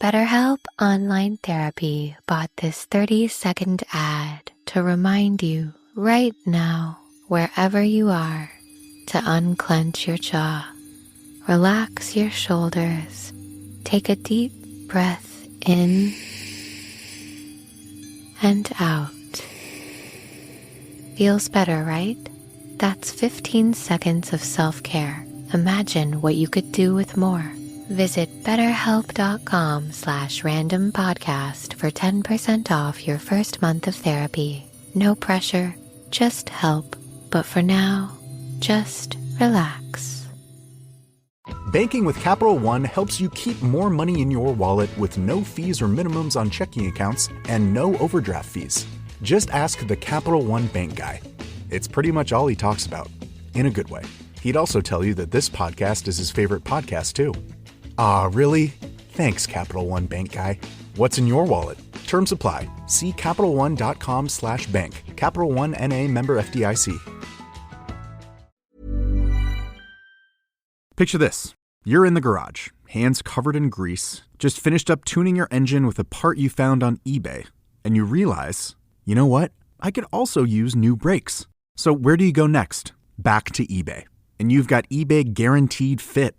BetterHelp Online Therapy bought this 30-second ad to remind you right now, wherever you are, to unclench your jaw, relax your shoulders, take a deep breath in and out. Feels better, right? That's 15 seconds of self-care. Imagine what you could do with more. Visit betterhelp.com/randompodcast for 10% off your first month of therapy. No pressure, just help. But for now, just relax. Banking with Capital One helps you keep more money in your wallet with no fees or minimums on checking accounts and no overdraft fees. Just ask the Capital One bank guy. It's pretty much all he talks about, in a good way. He'd also tell you that this podcast is his favorite podcast, too. Ah, really? Thanks, Capital One bank guy. What's in your wallet? Terms apply. See CapitalOne.com/bank. Capital One N.A. member FDIC. Picture this. You're in the garage, hands covered in grease, just finished up tuning your engine with a part you found on eBay. And you realize, you know what? I could also use new brakes. So where do you go next? Back to eBay. And you've got eBay Guaranteed Fit.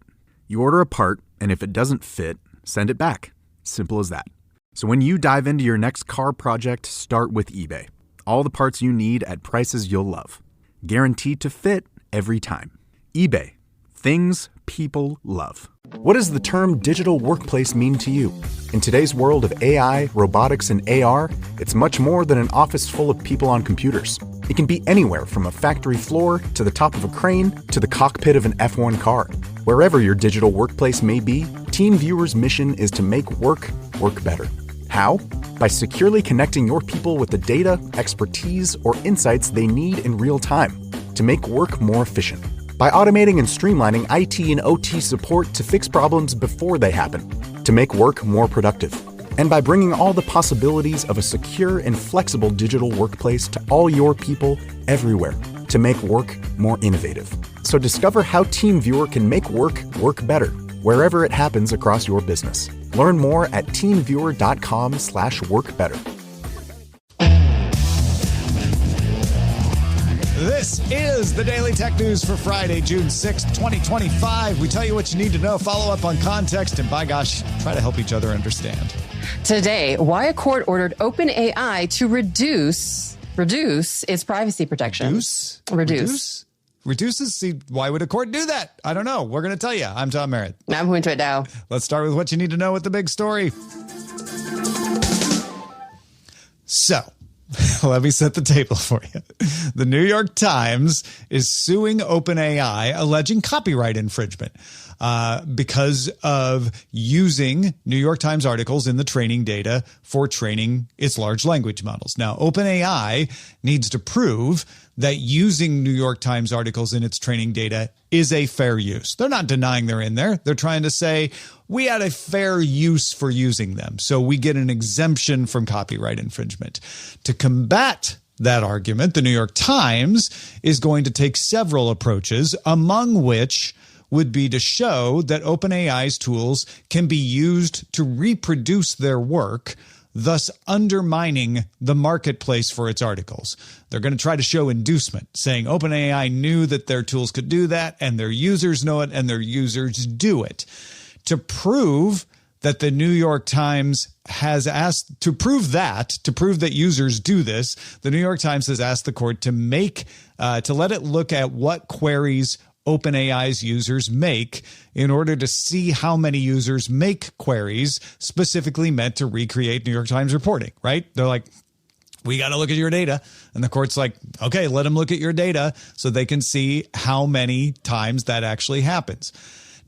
You order a part, and if it doesn't fit, send it back. Simple as that. So when you dive into your next car project, start with eBay. All the parts you need at prices you'll love. Guaranteed to fit every time. eBay. Things people love. What does the term digital workplace mean to you? In today's world of AI, robotics, and AR, it's much more than an office full of people on computers. It can be anywhere from a factory floor to the top of a crane to the cockpit of an F1 car. Wherever your digital workplace may be, TeamViewer's mission is to make work better. How? By securely connecting your people with the data, expertise, or insights they need in real time to make work more efficient. By automating and streamlining IT and OT support to fix problems before they happen, to make work more productive. And by bringing all the possibilities of a secure and flexible digital workplace to all your people everywhere to make work more innovative. So discover how TeamViewer can make work better, wherever it happens across your business. Learn more at teamviewer.com/workbetter. This is the Daily Tech News for Friday, June 6th, 2025. We tell you what you need to know, follow up on context, and by gosh, try to help each other understand. Today, why a court ordered OpenAI to reduce its privacy protections. Reduce? Reduces? See, why would a court do that? I don't know. We're going to tell you. I'm Tom Merritt. I'm Huyen right now. Let's start with what you need to know with the big story. So, let me set the table for you. The New York Times is suing OpenAI, alleging copyright infringement because of using New York Times articles in the training data for training its large language models. Now, OpenAI needs to prove that using New York Times articles in its training data is a fair use. They're not denying they're in there. They're trying to say, we had a fair use for using them, so we get an exemption from copyright infringement. To combat that argument, the New York Times is going to take several approaches, among which would be to show that OpenAI's tools can be used to reproduce their work, thus undermining the marketplace for its articles. They're going to try to show inducement, saying OpenAI knew that their tools could do that, and their users know it, and their users do it. To prove that the New York Times has asked, to prove that users do this, the New York Times has asked the court to let it look at what queries OpenAI's users make in order to see how many users make queries specifically meant to recreate New York Times reporting, right? They're like, we got to look at your data. And the court's like, okay, let them look at your data so they can see how many times that actually happens.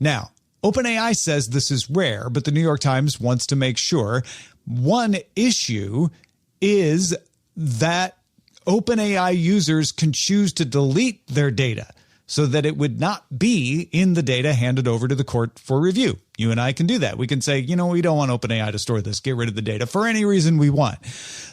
Now, OpenAI says this is rare, but the New York Times wants to make sure. One issue is that OpenAI users can choose to delete their data so that it would not be in the data handed over to the court for review. You and I can do that. We can say, we don't want OpenAI to store this. Get rid of the data for any reason we want.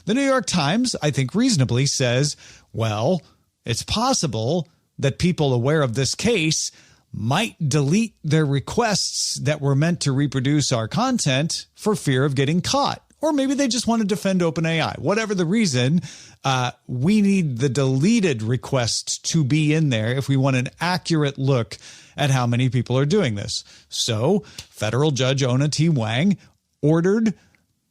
The New York Times, I think reasonably, says, well, it's possible that people aware of this case might delete their requests that were meant to reproduce our content for fear of getting caught. Or maybe they just want to defend OpenAI. Whatever the reason, we need the deleted requests to be in there if we want an accurate look at how many people are doing this. So federal judge Ona T. Wang ordered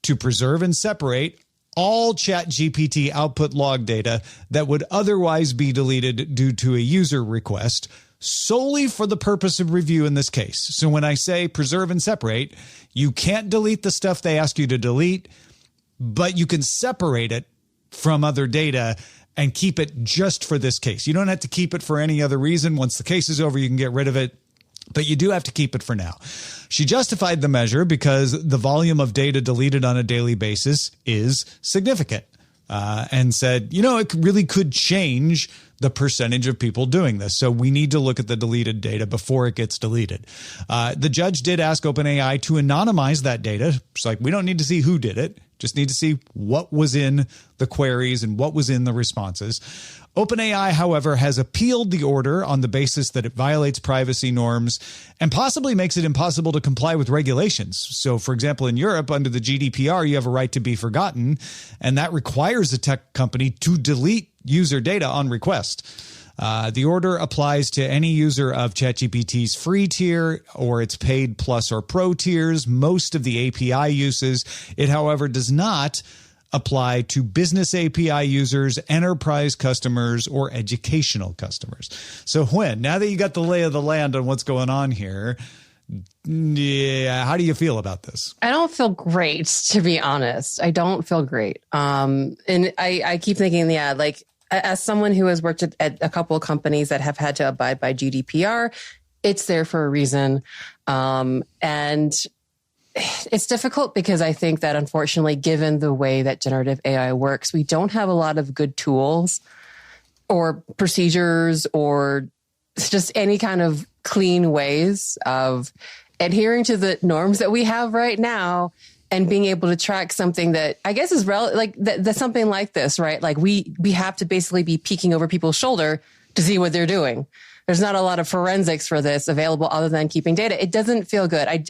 to preserve and separate all ChatGPT output log data that would otherwise be deleted due to a user request, solely for the purpose of review in this case. So when I say preserve and separate, you can't delete the stuff they ask you to delete, but you can separate it from other data and keep it just for this case. You don't have to keep it for any other reason. Once the case is over, you can get rid of it, but you do have to keep it for now. She justified the measure because the volume of data deleted on a daily basis is significant, and said, it really could change the percentage of people doing this. So we need to look at the deleted data before it gets deleted. The judge did ask OpenAI to anonymize that data. It's like, we don't need to see who did it. Just need to see what was in the queries and what was in the responses. OpenAI, however, has appealed the order on the basis that it violates privacy norms and possibly makes it impossible to comply with regulations. So, for example, in Europe, under the GDPR, you have a right to be forgotten, and that requires a tech company to delete user data on request. The order applies to any user of ChatGPT's free tier or its paid plus or pro tiers, most of the API uses. It, however, does not apply to business API users, enterprise customers, or educational customers. So, Huyen, now that you got the lay of the land on what's going on here, how do you feel about this? I don't feel great, to be honest. I don't feel great. And I keep thinking, as someone who has worked at a couple of companies that have had to abide by GDPR, it's there for a reason. And it's difficult because I think that, unfortunately, given the way that generative AI works, we don't have a lot of good tools or procedures or just any kind of clean ways of adhering to the norms that we have right now and being able to track something that I guess is that's something like this, right? Like we have to basically be peeking over people's shoulder to see what they're doing. There's not a lot of forensics for this available other than keeping data. It doesn't feel good. I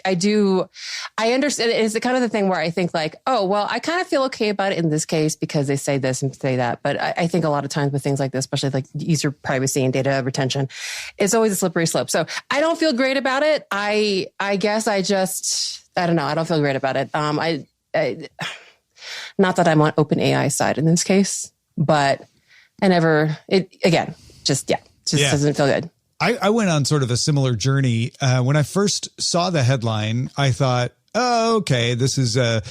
understand. It's the kind of the thing where I think I kind of feel okay about it in this case because they say this and say that. But I think a lot of times with things like this, especially like user privacy and data retention, it's always a slippery slope. So I don't feel great about it. I guess I don't know. I don't feel great about it. Not that I'm on OpenAI's side in this case, but doesn't feel good. I went on sort of a similar journey. When I first saw the headline, I thought, oh, okay, this is a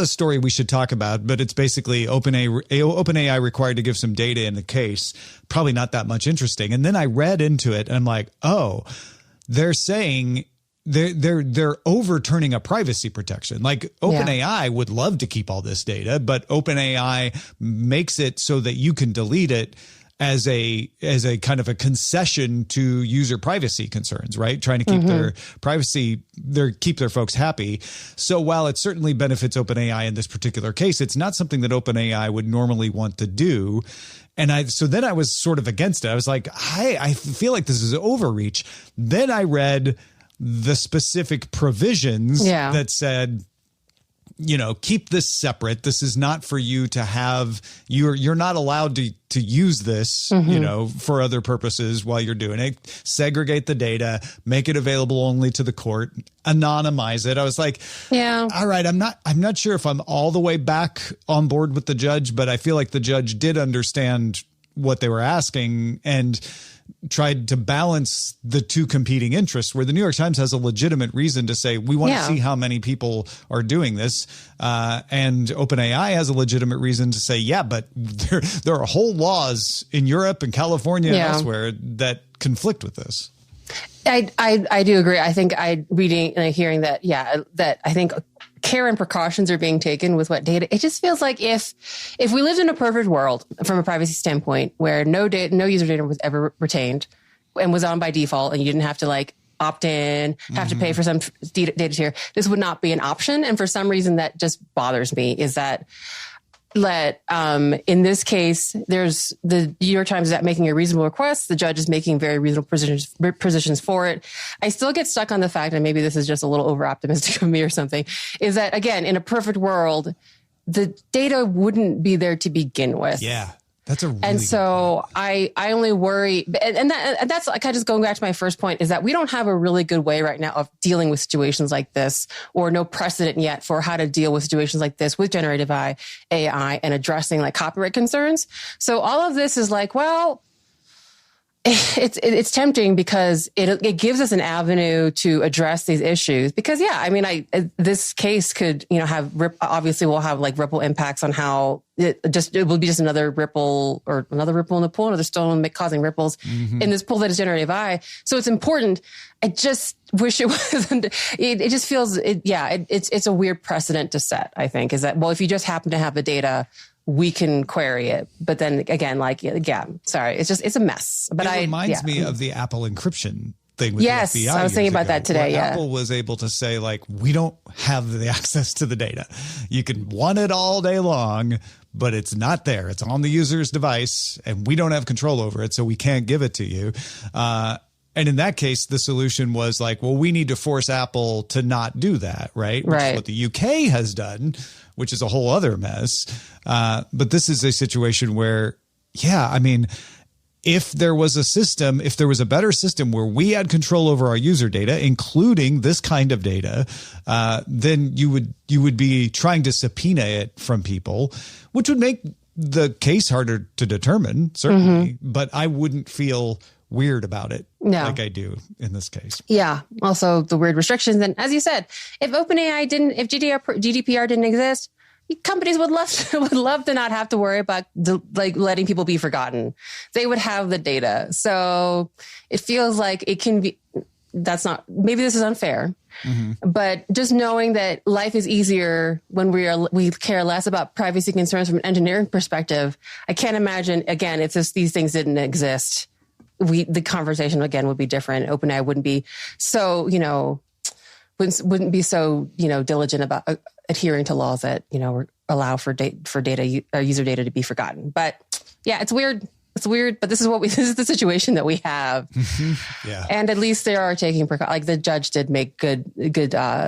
story we should talk about, but it's basically OpenAI required to give some data in the case. Probably not that much interesting. And then I read into it and I'm like, oh, they're saying they're overturning a privacy protection. Like OpenAI would love to keep all this data, but OpenAI makes it so that you can delete it as a kind of a concession to user privacy concerns, right? Trying to keep their privacy, keep their folks happy. So while it certainly benefits OpenAI in this particular case, it's not something that OpenAI would normally want to do. And so then I was sort of against it. I was like, I feel like this is overreach. Then I read the specific provisions that said, keep this separate. This is not for you to have. You're not allowed to use this, for other purposes while you're doing it. Segregate the data, make it available only to the court, anonymize it. I was like, all right, I'm not sure if I'm all the way back on board with the judge, but I feel like the judge did understand what they were asking and tried to balance the two competing interests, where the New York Times has a legitimate reason to say, we want to see how many people are doing this. And OpenAI has a legitimate reason to say, but there are whole laws in Europe and California and elsewhere that conflict with this. I do agree. I think reading and hearing that, that I think care and precautions are being taken with what data. It just feels like if we lived in a perfect world from a privacy standpoint where no user data was ever retained and was on by default and you didn't have to opt in, have to pay for some data tier, this would not be an option. And for some reason that just bothers me is that that in this case, there's the New York Times is making a reasonable request. The judge is making very reasonable positions for it. I still get stuck on the fact, and maybe this is just a little over optimistic of me or something, is that again, in a perfect world, the data wouldn't be there to begin with. Yeah. That's a really and so good point. I only worry, and that's like, just going back to my first point, is that we don't have a really good way right now of dealing with situations like this, or no precedent yet for how to deal with situations like this with generative AI and addressing like copyright concerns. So all of this is like, well, it's tempting because it gives us an avenue to address these issues. Because this case could obviously will have like ripple impacts on how it will be just another ripple in the pool, another stone causing ripples in this pool that is generative AI. So it's important. I just wish it wasn't. It just feels it's a weird precedent to set. I think is that, well, if you just happen to have the data, we can query it. But then again, it's a mess. But it reminds me of the Apple encryption thing with the FBI. I was thinking about that today. Yeah. Apple was able to say, like, we don't have the access to the data. You can want it all day long, but it's not there. It's on the user's device and we don't have control over it. So we can't give it to you. And in that case, the solution was like, well, we need to force Apple to not do that, right? Which is what the UK has done, which is a whole other mess. But this is a situation where, if there was a better system where we had control over our user data, including this kind of data, then you would be trying to subpoena it from people, which would make the case harder to determine, certainly. But I wouldn't feel weird about it like I do in this case. Yeah. Also the weird restrictions. And as you said, if GDPR didn't exist, companies would love to not have to worry about letting people be forgotten. They would have the data. So it feels like it can be, maybe this is unfair, but just knowing that life is easier when we care less about privacy concerns from an engineering perspective. I can't imagine, again, if these things didn't exist, the conversation again would be different. OpenAI wouldn't be so, wouldn't be so, diligent about adhering to laws that, allow for data or user data to be forgotten. But yeah, it's weird. It's weird, but this is the situation that we have. Yeah. And at least they are taking like the judge did make good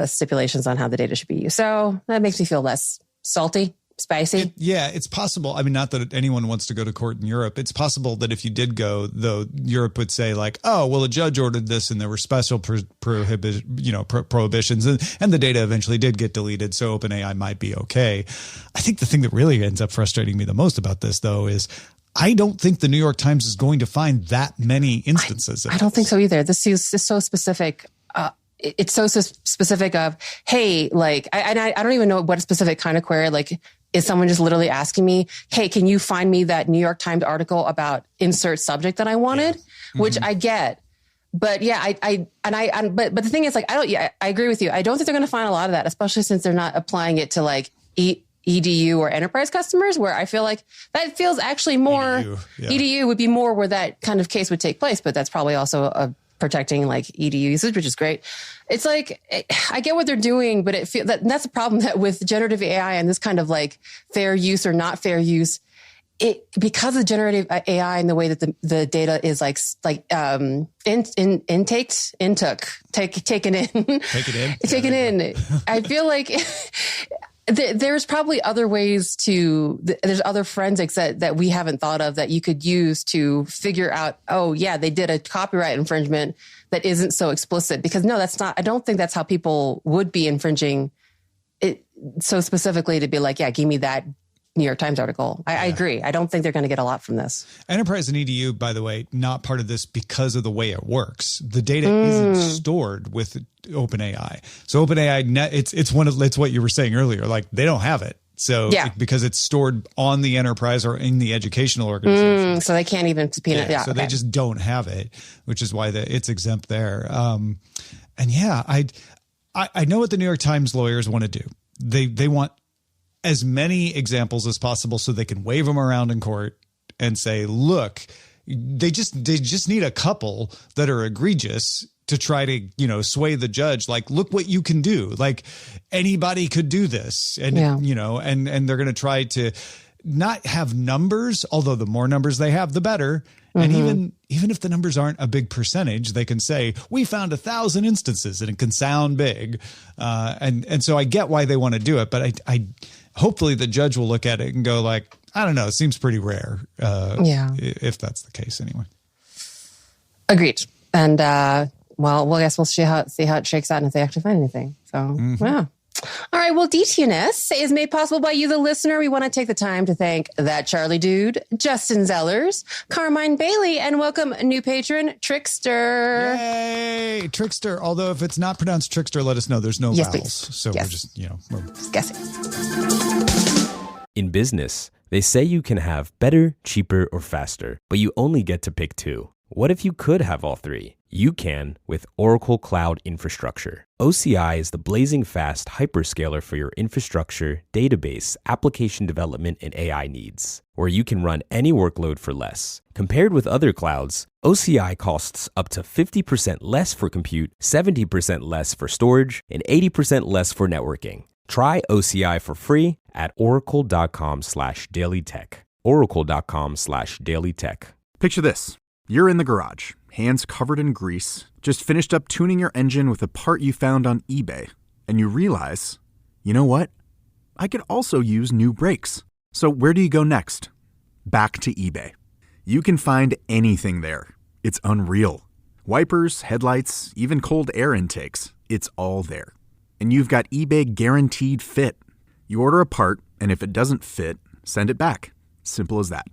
stipulations on how the data should be used. So that makes me feel less salty. Spicy. It's possible. I mean, not that anyone wants to go to court in Europe. It's possible that if you did go, though, Europe would say like, oh, well, a judge ordered this and there were special prohibitions and the data eventually did get deleted. So OpenAI might be okay. I think the thing that really ends up frustrating me the most about this, though, is I don't think the New York Times is going to find that many instances. I don't think so either. This is so specific. It's so specific of, hey, like, I don't even know what a specific kind of query, like, is someone just literally asking me, hey, can you find me that New York Times article about insert subject that I wanted, which I get. But yeah, but the thing is, like, I agree with you. I don't think they're going to find a lot of that, especially since they're not applying it to like EDU or enterprise customers, where I feel like that feels actually more EDU would be more where that kind of case would take place. But that's probably also protecting like EDU usage, which is great. It's like, I get what they're doing, but that's the problem that with generative AI and this kind of like fair use or not fair use, because of generative AI and the way that the data is taken in. I feel like there's probably other ways there's other forensics that we haven't thought of that you could use to figure out, oh yeah, they did a copyright infringement that isn't so explicit, because I don't think that's how people would be infringing it so specifically to be like, yeah, give me that New York Times article. I agree. I don't think they're going to get a lot from this. Enterprise and EDU, by the way, not part of this because of the way it works. The data isn't stored with OpenAI. So OpenAI, it's what you were saying earlier. Like, they don't have it. So because it's stored on the enterprise or in the educational organization. So they can't even subpoena it. So they just don't have it, which is why it's exempt there. I know what the New York Times lawyers want to do. They want as many examples as possible so they can wave them around in court and say, look, they just need a couple that are egregious to try to, sway the judge. Like, look what you can do. Like, anybody could do this. And, and they're going to try to not have numbers, although the more numbers they have, the better. And even if the numbers aren't a big percentage, they can say, we found 1,000 instances, and it can sound big. And so I get why they want to do it. But I hopefully the judge will look at it and go like, I don't know, it seems pretty rare. If that's the case anyway. Agreed. And I guess we'll see how it shakes out and if they actually find anything. So, yeah. All right. Well, DTNS is made possible by you, the listener. We want to take the time to thank that Charlie dude, Justin Zellers, Carmine Bailey, and welcome a new patron, Trickster. Yay, Trickster. Although if it's not pronounced Trickster, let us know. There's no vowels. Please. So we're just, we're guessing. In business, they say you can have better, cheaper, or faster, but you only get to pick two. What if you could have all three? You can with Oracle Cloud Infrastructure. OCI is the blazing fast hyperscaler for your infrastructure, database, application development, and AI needs, where you can run any workload for less. Compared with other clouds, OCI costs up to 50% less for compute, 70% less for storage, and 80% less for networking. Try OCI for free at oracle.com/dailytech. Oracle.com/dailytech. Picture this. You're in the garage, hands covered in grease, just finished up tuning your engine with a part you found on eBay, and you realize, you know what? I could also use new brakes. So where do you go next? Back to eBay. You can find anything there. It's unreal. Wipers, headlights, even cold air intakes. It's all there. And you've got eBay Guaranteed Fit. You order a part, and if it doesn't fit, send it back. Simple as that.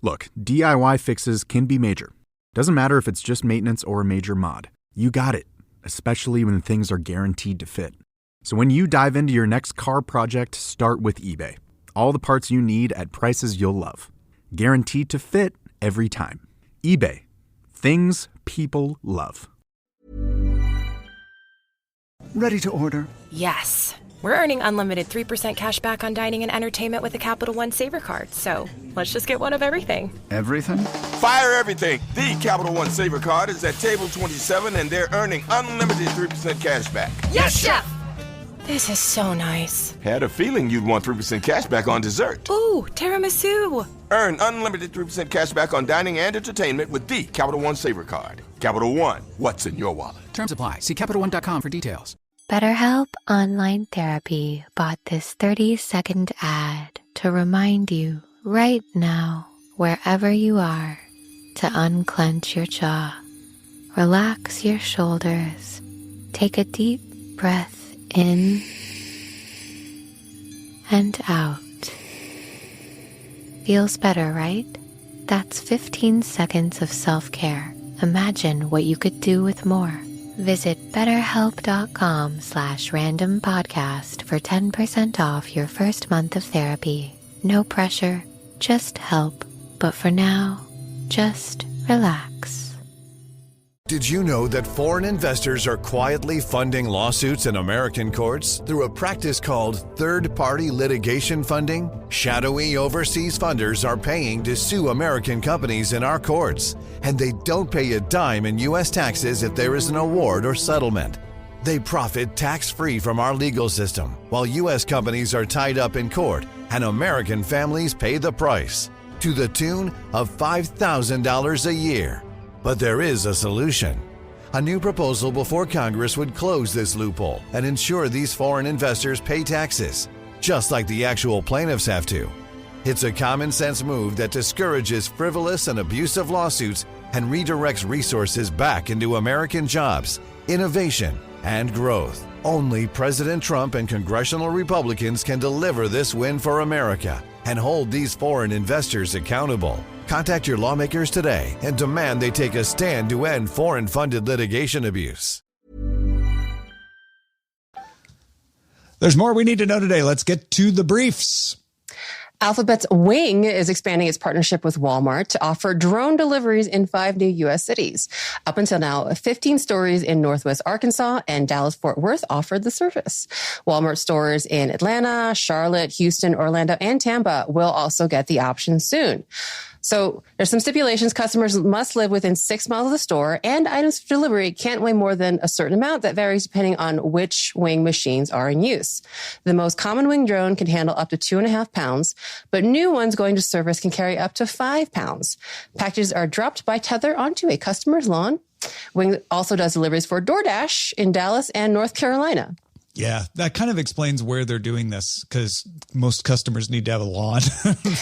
Look, DIY fixes can be major. Doesn't matter if it's just maintenance or a major mod. You got it, especially when things are guaranteed to fit. So when you dive into your next car project, start with eBay. All the parts you need at prices you'll love. Guaranteed to fit every time. eBay. Things people love. Ready to order? Yes. We're earning unlimited 3% cash back on dining and entertainment with the Capital One Saver Card. So let's just get one of everything. Everything? Fire everything. The Capital One Saver Card is at table 27 and they're earning unlimited 3% cash back. Yes, Chef! This is so nice. Had a feeling you'd want 3% cash back on dessert. Ooh, tiramisu. Earn unlimited 3% cash back on dining and entertainment with the Capital One Saver Card. Capital One, what's in your wallet? Terms apply. See CapitalOne.com for details. BetterHelp Online Therapy bought this 30-second ad to remind you right now, wherever you are, to unclench your jaw. Relax your shoulders. Take a deep breath in and out. Feels better, right? That's 15 seconds of self-care. Imagine what you could do with more. Visit BetterHelp.com/randompodcast for 10% off your first month of therapy. No pressure, just help. But for now, just relax. Did you know that foreign investors are quietly funding lawsuits in American courts through a practice called third-party litigation funding? Shadowy overseas funders are paying to sue American companies in our courts, and they don't pay a dime in U.S. taxes if there is an award or settlement. They profit tax-free from our legal system, while U.S. companies are tied up in court, and American families pay the price, to the tune of $5,000 a year. But there is a solution. A new proposal before Congress would close this loophole and ensure these foreign investors pay taxes, just like the actual plaintiffs have to. It's a common sense move that discourages frivolous and abusive lawsuits and redirects resources back into American jobs, innovation, and growth. Only President Trump and congressional Republicans can deliver this win for America and hold these foreign investors accountable. Contact your lawmakers today and demand they take a stand to end foreign-funded litigation abuse. There's more we need to know today. Let's get to the briefs. Alphabet's Wing is expanding its partnership with Walmart to offer drone deliveries in 5 new U.S. cities. Up until now, 15 stores in Northwest Arkansas and Dallas-Fort Worth offered the service. Walmart stores in Atlanta, Charlotte, Houston, Orlando, and Tampa will also get the option soon. So there's some stipulations. Customers must live within 6 miles of the store, and items for delivery can't weigh more than a certain amount that varies depending on which weighing machines are in use. The most common wing drone can handle up to 2.5 pounds, but new ones going to service can carry up to 5 pounds. Packages are dropped by tether onto a customer's lawn. Wing also does deliveries for DoorDash in Dallas and North Carolina. Yeah, that kind of explains where they're doing this, because most customers need to have a lawn.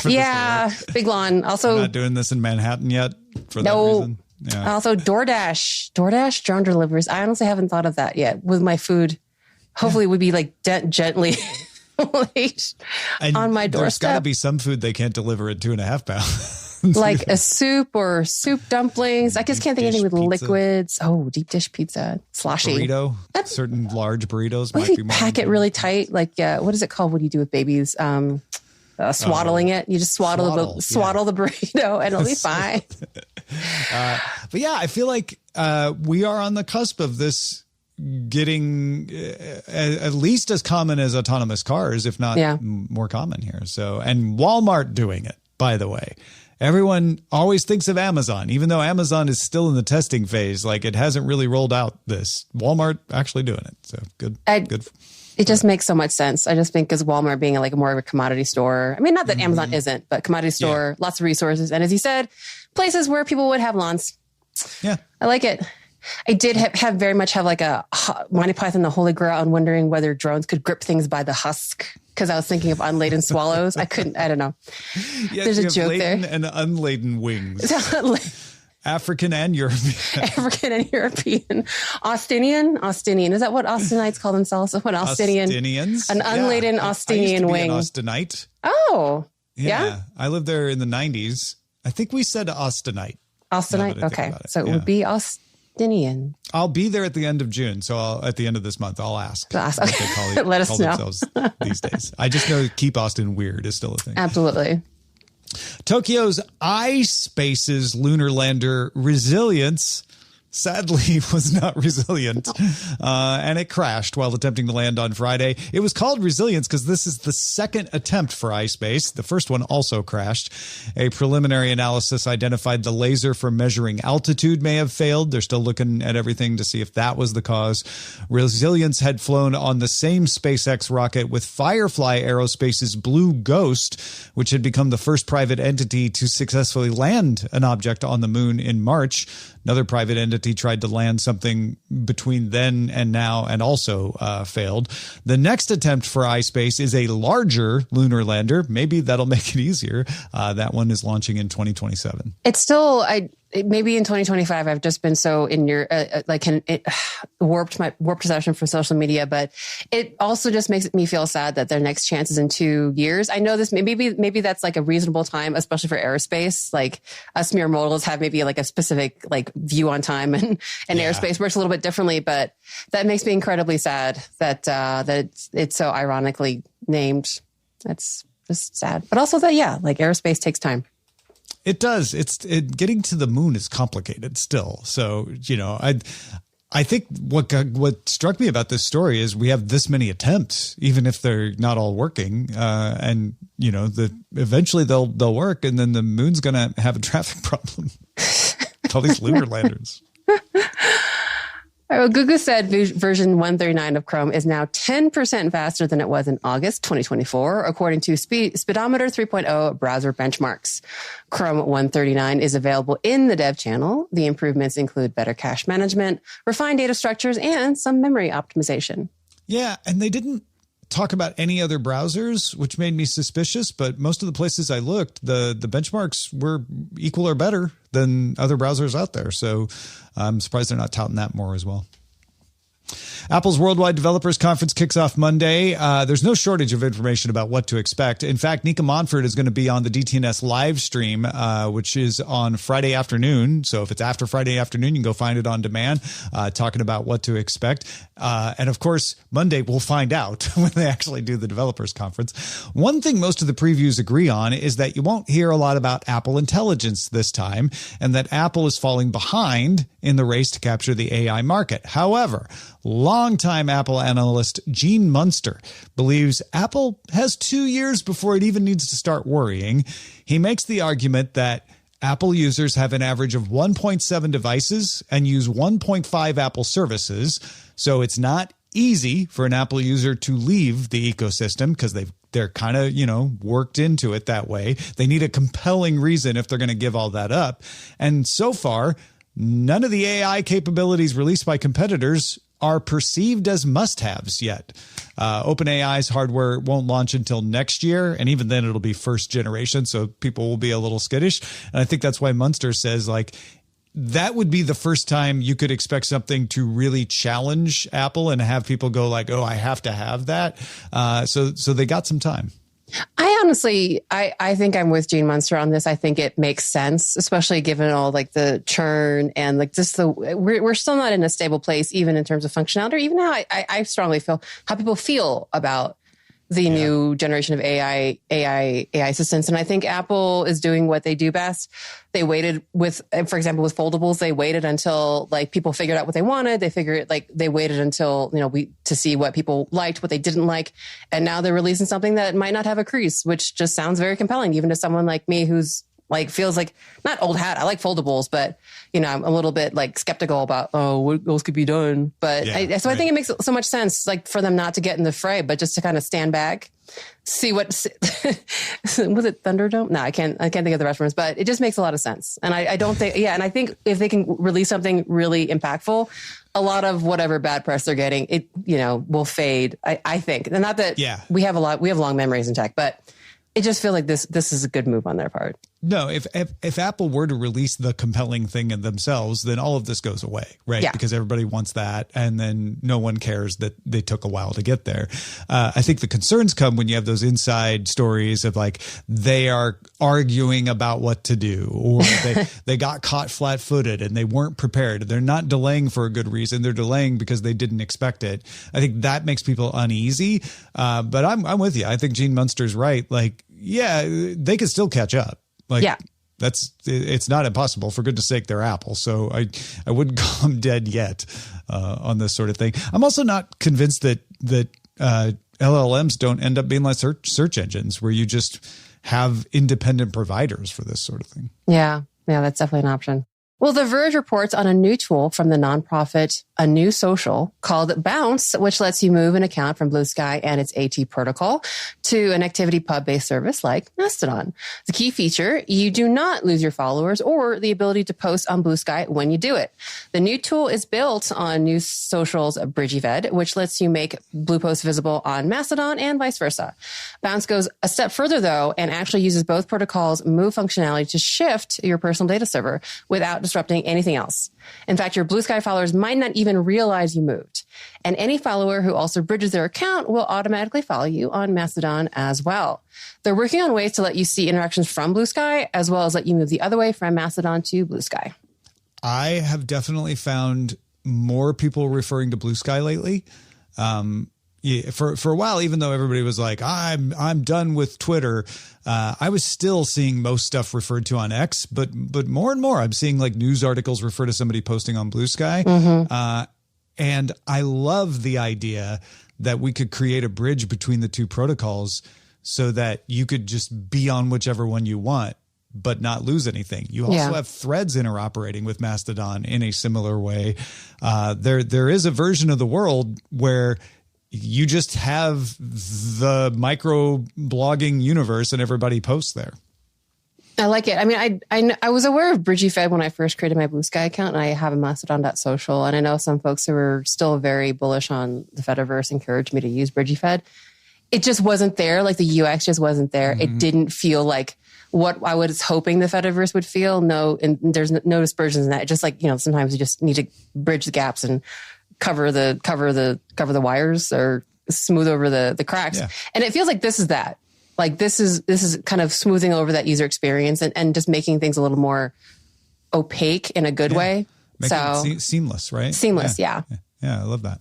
Yeah, big lawn. Also, they're not doing this in Manhattan yet for that reason. Yeah. Also, DoorDash drone deliveries. I honestly haven't thought of that yet with my food. Hopefully, it would be like gently late on my doorstep. There's got to be some food they can't deliver at 2.5 pounds. Like a soup or soup dumplings. I just can't think of anything with liquids. Oh, deep dish pizza. Sloshy. Burrito. Certain large burritos might be more. Pack it really tight. Like, what is it called? What do you do with babies? Swaddling it. You just swaddle the burrito and it'll be fine. But yeah, I feel like we are on the cusp of this getting at least as common as autonomous cars, if not more common here. So, and Walmart doing it, by the way. Everyone always thinks of Amazon, even though Amazon is still in the testing phase. Like, it hasn't really rolled out this. Walmart actually doing it. So good. It just makes so much sense. I just think because Walmart being like more of a commodity store. I mean, not that Amazon isn't, but commodity store, lots of resources. And as you said, places where people would have lawns. Yeah. I like it. I did have very much have like a Monty Python, the Holy Grail, and wondering whether drones could grip things by the husk. Because I was thinking of unladen swallows. I don't know. Yes, there's a joke there. And unladen wings. African and European. African and European. Austinian. Is that what Austinites call themselves? What Austinians? An unladen Austinian wing. An Austinite. Oh. Yeah. I lived there in the 90s. I think we said Austinite. Austinite? Okay. So it would be Austinian. I'll be there at the end of June. So at the end of this month, I'll ask. Okay. Let us know. Themselves these days. I just know Keep Austin Weird is still a thing. Absolutely. Tokyo's iSpace's lunar lander Resilience sadly was not resilient, and it crashed while attempting to land on Friday. It was called Resilience because this is the second attempt for iSpace. The first one also crashed. A preliminary analysis identified the laser for measuring altitude may have failed. They're still looking at everything to see if that was the cause. Resilience had flown on the same SpaceX rocket with Firefly Aerospace's Blue Ghost, which had become the first private entity to successfully land an object on the moon in March. Another private entity tried to land something between then and now and also failed. The next attempt for iSpace is a larger lunar lander. Maybe that'll make it easier. That one is launching in 2027. It's still, maybe in 2025, I've just been so in your warped perception from social media, but it also just makes me feel sad that their next chance is in 2 years. I know this, maybe that's like a reasonable time, especially for aerospace. Like us mere mortals have maybe like a specific like view on time, and aerospace works a little bit differently, but that makes me incredibly sad that it's so ironically named. That's just sad. But also that, like aerospace takes time. It does. Getting to the moon is complicated still. So, I think what struck me about this story is we have this many attempts, even if they're not all working, and eventually they'll work, and then the moon's going to have a traffic problem. All these lunar landers. Google said version 139 of Chrome is now 10% faster than it was in August 2024, according to Speedometer 3.0 browser benchmarks. Chrome 139 is available in the dev channel. The improvements include better cache management, refined data structures, and some memory optimization. Yeah, and they didn't talk about any other browsers, which made me suspicious, but most of the places I looked, the benchmarks were equal or better than other browsers out there. So I'm surprised they're not touting that more as well. Apple's Worldwide Developers Conference kicks off Monday. There's no shortage of information about what to expect. In fact, Nika Monfort is going to be on the DTNS live stream, which is on Friday afternoon. So if it's after Friday afternoon, you can go find it on demand, talking about what to expect. And of course, Monday we'll find out when they actually do the Developers Conference. One thing most of the previews agree on is that you won't hear a lot about Apple Intelligence this time, and that Apple is falling behind in the race to capture the AI market. However, lots longtime Apple analyst Gene Munster believes Apple has 2 years before it even needs to start worrying. He makes the argument that Apple users have an average of 1.7 devices and use 1.5 Apple services. So it's not easy for an Apple user to leave the ecosystem because they're kind of, worked into it that way. They need a compelling reason if they're going to give all that up. And so far, none of the AI capabilities released by competitors are perceived as must-haves yet. OpenAI's hardware won't launch until next year, and even then it'll be first generation, so people will be a little skittish. And I think that's why Munster says, that would be the first time you could expect something to really challenge Apple and have people go like, oh, I have to have that. So they got some time. I honestly, I think I'm with Gene Munster on this. I think it makes sense, especially given all the churn and we're still not in a stable place, even in terms of functionality, or even how I strongly feel how people feel about the new generation of AI assistants. And I think Apple is doing what they do best. They waited for example, with foldables, they waited until people figured out what they wanted. They waited until, to see what people liked, what they didn't like. And now they're releasing something that might not have a crease, which just sounds very compelling, even to someone like me who's feels like not old hat. I like foldables, but I'm a little bit skeptical about, what else could be done. But I think it makes so much sense, for them not to get in the fray, but just to kind of stand back, see what, was it Thunderdome? No, I can't think of the reference, but it just makes a lot of sense. And I don't think, and I think if they can release something really impactful, a lot of whatever bad press they're getting, it, will fade. I think. And not that we have long memories in tech, but it just feels like this is a good move on their part. No, if Apple were to release the compelling thing in themselves, then all of this goes away, right? Yeah. Because everybody wants that, and then no one cares that they took a while to get there. I think the concerns come when you have those inside stories of they are arguing about what to do, or they got caught flat-footed and they weren't prepared. They're not delaying for a good reason. They're delaying because they didn't expect it. I think that makes people uneasy. But I'm with you. I think Gene Munster's right. They could still catch up. It's not impossible. For goodness sake, they're Apple. So I wouldn't call them dead yet on this sort of thing. I'm also not convinced that LLMs don't end up being like search engines where you just have independent providers for this sort of thing. Yeah, that's definitely an option. Well, The Verge reports on a new tool from the nonprofit A New Social called Bounce, which lets you move an account from Blue Sky and its AT protocol to an activity pub-based service like Mastodon. The key feature, you do not lose your followers or the ability to post on Blue Sky when you do it. The new tool is built on New Social's BridgeEved, which lets you make Blue posts visible on Mastodon and vice versa. Bounce goes a step further, though, and actually uses both protocols' move functionality to shift your personal data server without disrupting anything else. In fact, your Blue Sky followers might not even realize you moved. And any follower who also bridges their account will automatically follow you on Mastodon as well. They're working on ways to let you see interactions from Blue Sky, as well as let you move the other way from Mastodon to Blue Sky. I have definitely found more people referring to Blue Sky lately. For a while, even though everybody was like, I'm done with Twitter, I was still seeing most stuff referred to on X, but more and more I'm seeing news articles refer to somebody posting on Blue Sky. Mm-hmm. And I love the idea that we could create a bridge between the two protocols so that you could just be on whichever one you want, but not lose anything. You also have threads interoperating with Mastodon in a similar way. There is a version of the world where you just have the micro blogging universe and everybody posts there. I like it. I mean, I was aware of BridgeEved when I first created my Blue Sky account, and I have a Mastodon.social. And I know some folks who are still very bullish on the Fediverse encouraged me to use BridgeEved. It just wasn't there. The UX just wasn't there. Mm-hmm. It didn't feel like what I was hoping the Fediverse would feel. No, and there's no dispersions in that. It's just sometimes you just need to bridge the gaps and cover the wires or smooth over the cracks. Yeah. And it feels like this is that. This is kind of smoothing over that user experience and just making things a little more opaque in a good way. Making it seamless, right? Seamless, yeah. Yeah, I love that.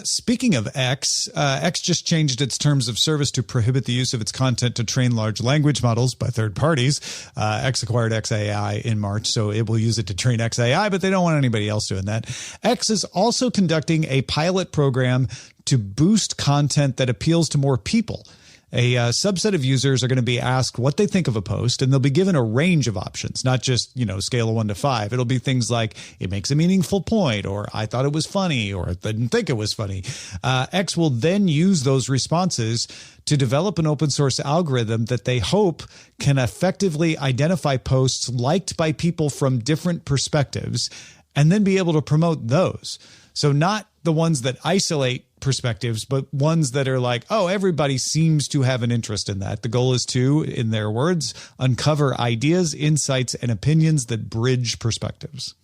Speaking of X, X just changed its terms of service to prohibit the use of its content to train large language models by third parties. X acquired XAI in March, so it will use it to train XAI, but they don't want anybody else doing that. X is also conducting a pilot program to boost content that appeals to more people. A subset of users are going to be asked what they think of a post, and they'll be given a range of options, not just, scale of 1 to 5. It'll be things like, it makes a meaningful point, or I thought it was funny, or I didn't think it was funny. X will then use those responses to develop an open source algorithm that they hope can effectively identify posts liked by people from different perspectives, and then be able to promote those. So not the ones that isolate perspectives, but ones that are like, oh, everybody seems to have an interest in that. The goal is to, in their words, uncover ideas, insights, and opinions that bridge perspectives.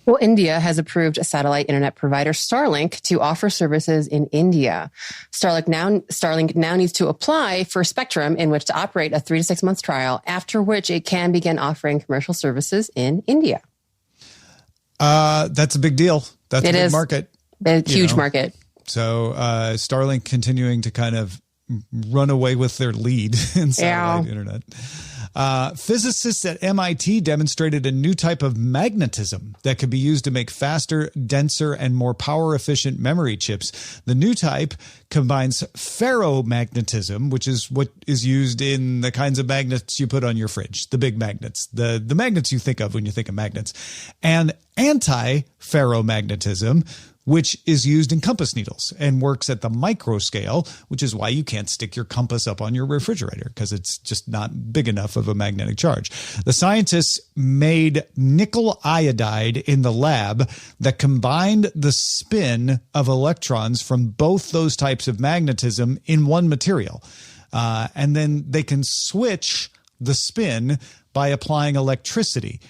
Well, India has approved a satellite internet provider, Starlink, to offer services in India. Starlink now needs to apply for spectrum in which to operate a 3 to 6 month trial, after which it can begin offering commercial services in India. That's a big deal. That's a big market. A huge market. So Starlink continuing to kind of run away with their lead in satellite internet. Physicists at MIT demonstrated a new type of magnetism that could be used to make faster, denser, and more power-efficient memory chips. The new type combines ferromagnetism, which is what is used in the kinds of magnets you put on your fridge, the big magnets, the magnets you think of when you think of magnets, and anti-ferromagnetism, which is used in compass needles and works at the micro scale, which is why you can't stick your compass up on your refrigerator because it's just not big enough of a magnetic charge. The scientists made nickel iodide in the lab that combined the spin of electrons from both those types of magnetism in one material. And then they can switch the spin by applying electricity.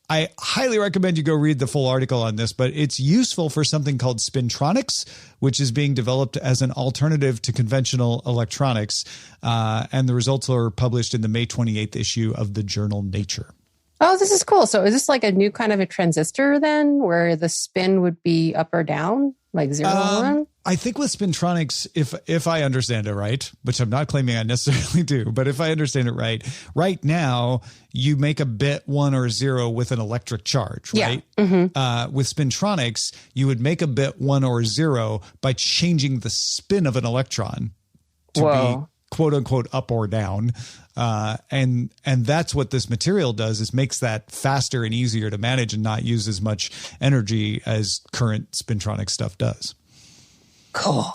I highly recommend you go read the full article on this, but it's useful for something called spintronics, which is being developed as an alternative to conventional electronics. And the results are published in the May 28th issue of the journal Nature. Oh, this is cool. So is this like a new kind of a transistor then, where the spin would be up or down, like 0 or 1? I think with spintronics, if I understand it right, which I'm not claiming I necessarily do, but if I understand it right now, you make a bit 1 or 0 with an electric charge, right? Yeah. Mm-hmm. With spintronics, you would make a bit 1 or 0 by changing the spin of an electron to be quote unquote up or down. And that's what this material does, is makes that faster and easier to manage and not use as much energy as current spintronic stuff does. Cool.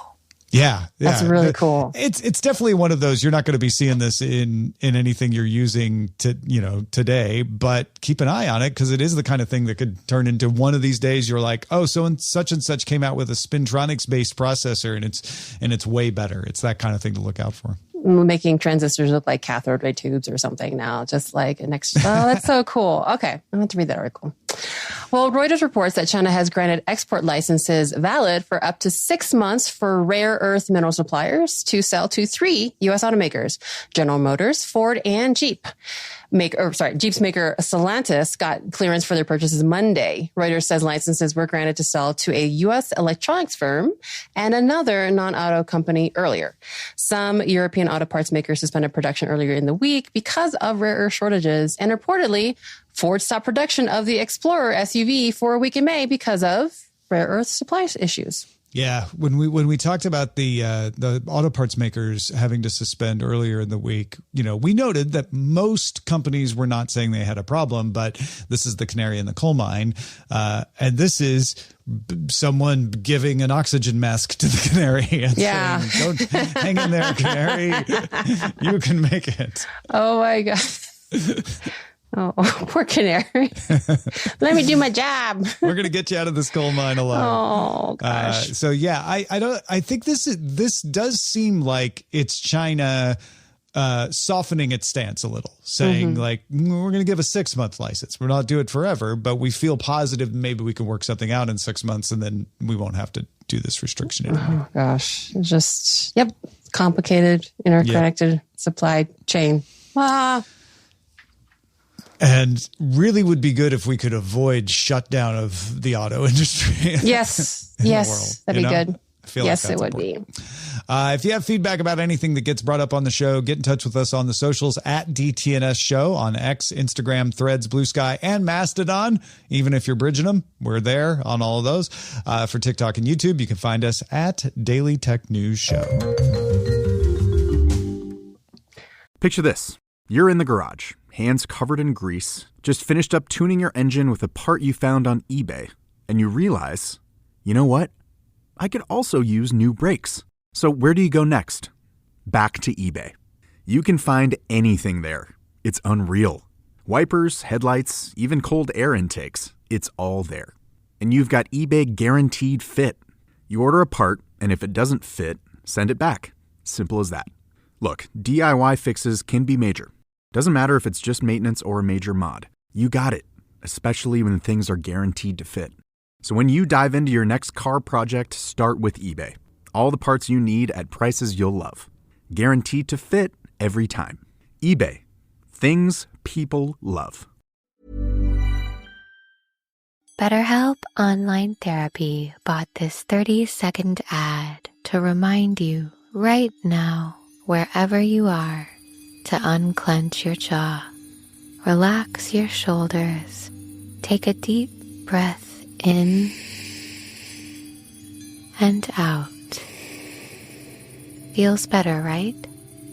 Yeah. That's really cool. It's definitely one of those, you're not going to be seeing this in anything you're using today, but keep an eye on it, because it is the kind of thing that could turn into one of these days. You're like, oh, so and such came out with a spintronics based processor and it's way better. It's that kind of thing to look out for. Making transistors look like cathode ray tubes or something now, just like an extra. Oh, that's so cool. Okay. I'll have to read that article. Well, Reuters reports that China has granted export licenses valid for up to 6 months for rare earth mineral suppliers to sell to 3 U.S. automakers, General Motors, Ford, and Jeep. Jeep's maker Stellantis got clearance for their purchases Monday. Reuters says licenses were granted to sell to a U.S. electronics firm and another non-auto company earlier. Some European auto parts makers suspended production earlier in the week because of rare earth shortages, and reportedly Ford stopped production of the Explorer SUV for a week in May because of rare earth supply issues. Yeah, when we talked about the auto parts makers having to suspend earlier in the week, we noted that most companies were not saying they had a problem, but this is the canary in the coal mine, and this is someone giving an oxygen mask to the canary and saying, "Don't hang in there, canary. You can make it." Oh my God. Oh, poor canary. Let me do my job. We're going to get you out of this coal mine alive. Oh, gosh. So yeah, I think this does seem like it's China softening its stance a little, saying like, we're going to give a 6-month license. We're not do it forever, but we feel positive maybe we can work something out in 6 months, and then we won't have to do this restriction anymore. Oh gosh. It's just, complicated, interconnected supply chain. And really would be good if we could avoid shutdown of the auto industry. Yes. Yes. That'd be good. I feel yes, like it would important. be. If you have feedback about anything that gets brought up on the show, get in touch with us on the socials at DTNS Show on X, Instagram, Threads, Blue Sky, and Mastodon. Even if you're bridging them, we're there on all of those. For TikTok and YouTube, you can find us at Daily Tech News Show. Picture this. You're in the garage, hands covered in grease, just finished up tuning your engine with a part you found on eBay, and you realize, you know what? I could also use new brakes. So where do you go next? Back to eBay. You can find anything there. It's unreal. Wipers, headlights, even cold air intakes. It's all there. And you've got eBay Guaranteed Fit. You order a part, and if it doesn't fit, send it back. Simple as that. Look, DIY fixes can be major. Doesn't matter if it's just maintenance or a major mod. You got it, especially when things are guaranteed to fit. So when you dive into your next car project, start with eBay. All the parts you need at prices you'll love. Guaranteed to fit every time. eBay. Things people love. BetterHelp Online Therapy bought this 30-second ad to remind you right now, wherever you are, to unclench your jaw. Relax your shoulders. Take a deep breath in and out. Feels better, right?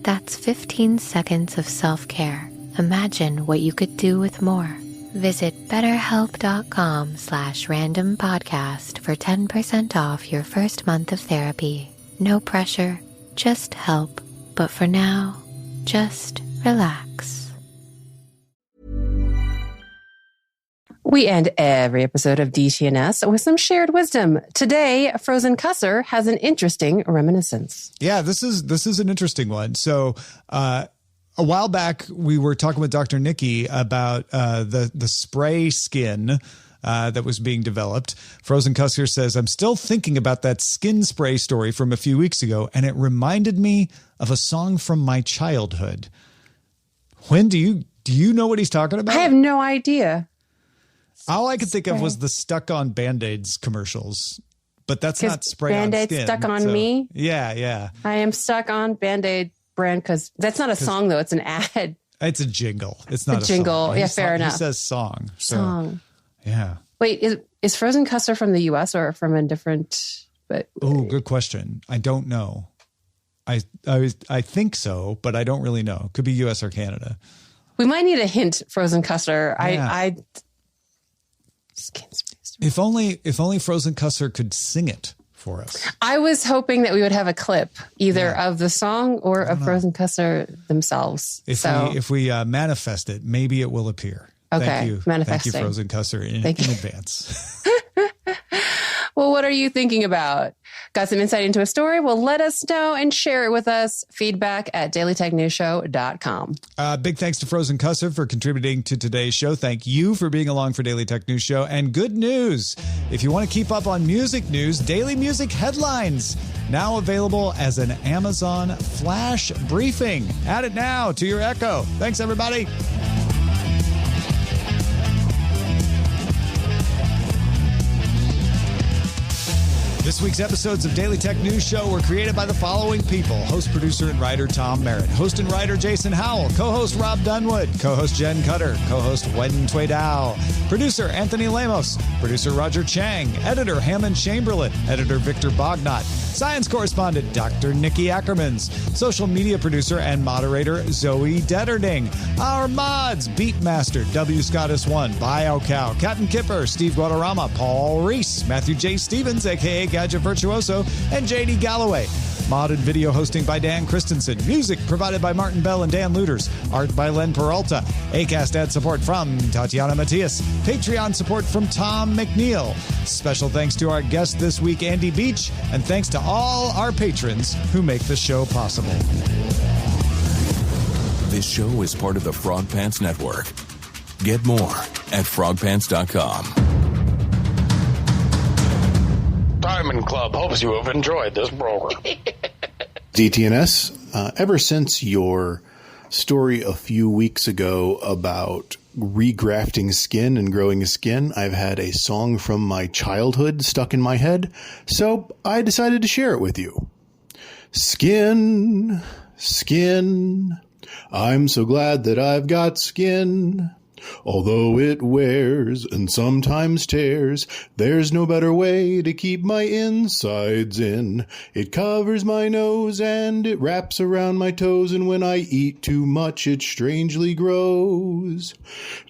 That's 15 seconds of self-care. Imagine what you could do with more. Visit BetterHelp.com/randompodcast for 10% off your first month of therapy. No pressure, just help. But for now, just relax. We end every episode of DTNS with some shared wisdom. Today, Frozen Cusser has an interesting reminiscence. Yeah, this is an interesting one. So, a while back, we were talking with Dr. Nikki about the spray skin that was being developed. Frozen Cusser says, I'm still thinking about that skin spray story from a few weeks ago, and it reminded me of a song from my childhood. Huyen, do you know what he's talking about? I have no idea. All I could think of was the stuck-on Band-Aids commercials, but that's not spray on skin. Band-Aid stuck on me? Yeah. I am stuck on Band-Aid brand because that's not a song, though. It's an ad. It's a jingle. It's not a jingle. Song. Yeah, fair enough. He says song. So, song. Yeah. Wait, is Frozen Cusser from the U.S. or from a different... Oh, good question. I don't know. I think so, but I don't really know. Could be U.S. or Canada. We might need a hint, Frozen Cusser. Yeah. If only Frozen Cusser could sing it for us. I was hoping that we would have a clip either of the song or of Frozen Cusser themselves. If we manifest it, maybe it will appear. Okay, Thank you. manifesting. Thank you, Frozen Cusser, in advance. Well, what are you thinking about? Got some insight into a story? Well, let us know and share it with us. Feedback at dailytechnewsshow.com. Big thanks to Frozen Cusser for contributing to today's show. Thank you for being along for Daily Tech News Show. And good news, if you want to keep up on music news, Daily Music Headlines, now available as an Amazon Flash briefing. Add it now to your Echo. Thanks, everybody. This week's episodes of Daily Tech News Show were created by the following people. Host, producer, and writer Tom Merritt. Host and writer Jason Howell. Co-host Rob Dunwood. Co-host Jen Cutter. Co-host Wen Tway Dow. Producer Anthony Lemos. Producer Roger Chang. Editor Hammond Chamberlain. Editor Victor Bognot. Science correspondent Dr. Nikki Ackermans. Social media producer and moderator Zoe Detterding. Our mods, Beatmaster, W. Scottus 1, BioCow, Captain Kipper, Steve Guadarrama, Paul Reese, Matthew J. Stevens, a.k.a. Gadget Virtuoso, and J.D. Galloway. Mod and video hosting by Dan Christensen. Music provided by Martin Bell and Dan Luters. Art by Len Peralta. Acast ad support from Tatiana Matias. Patreon support from Tom McNeil. Special thanks to our guest this week, Andy Beach. And thanks to all our patrons who make the show possible. This show is part of the Frog Pants Network. Get more at frogpants.com. Diamond Club hopes you have enjoyed this program. DTNS, ever since your story a few weeks ago about regrafting skin and growing skin, I've had a song from my childhood stuck in my head, so I decided to share it with you. Skin, skin, I'm so glad that I've got skin. Although it wears and sometimes tears, there's no better way to keep my insides in. It covers my nose and it wraps around my toes, and when I eat too much it strangely grows.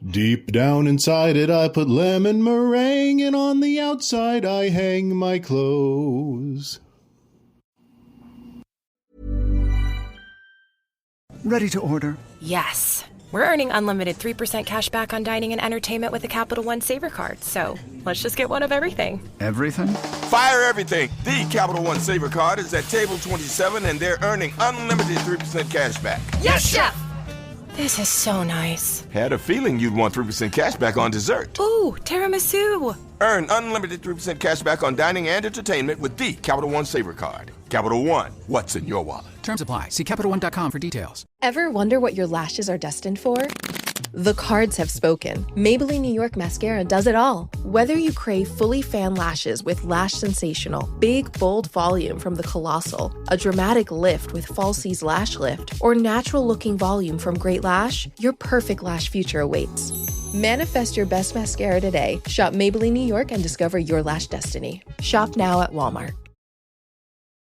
Deep down inside it I put lemon meringue, and on the outside I hang my clothes. Ready to order. Yes. We're earning unlimited 3% cash back on dining and entertainment with the Capital One Saver Card, so let's just get one of everything. Everything? Fire everything! The Capital One Saver Card is at table 27, and they're earning unlimited 3% cash back. Yes, Chef! This is so nice. Had a feeling you'd want 3% cash back on dessert. Ooh, tiramisu! Earn unlimited 3% cash back on dining and entertainment with the Capital One Saver Card. Capital One, what's in your wallet? Terms apply. See CapitalOne.com for details. Ever wonder what your lashes are destined for? The cards have spoken. Maybelline New York Mascara does it all. Whether you crave fully fan lashes with Lash Sensational, big, bold volume from the Colossal, a dramatic lift with Falsies Lash Lift, or natural-looking volume from Great Lash, your perfect lash future awaits. Manifest your best mascara today. Shop Maybelline New York and discover your lash destiny. Shop now at Walmart.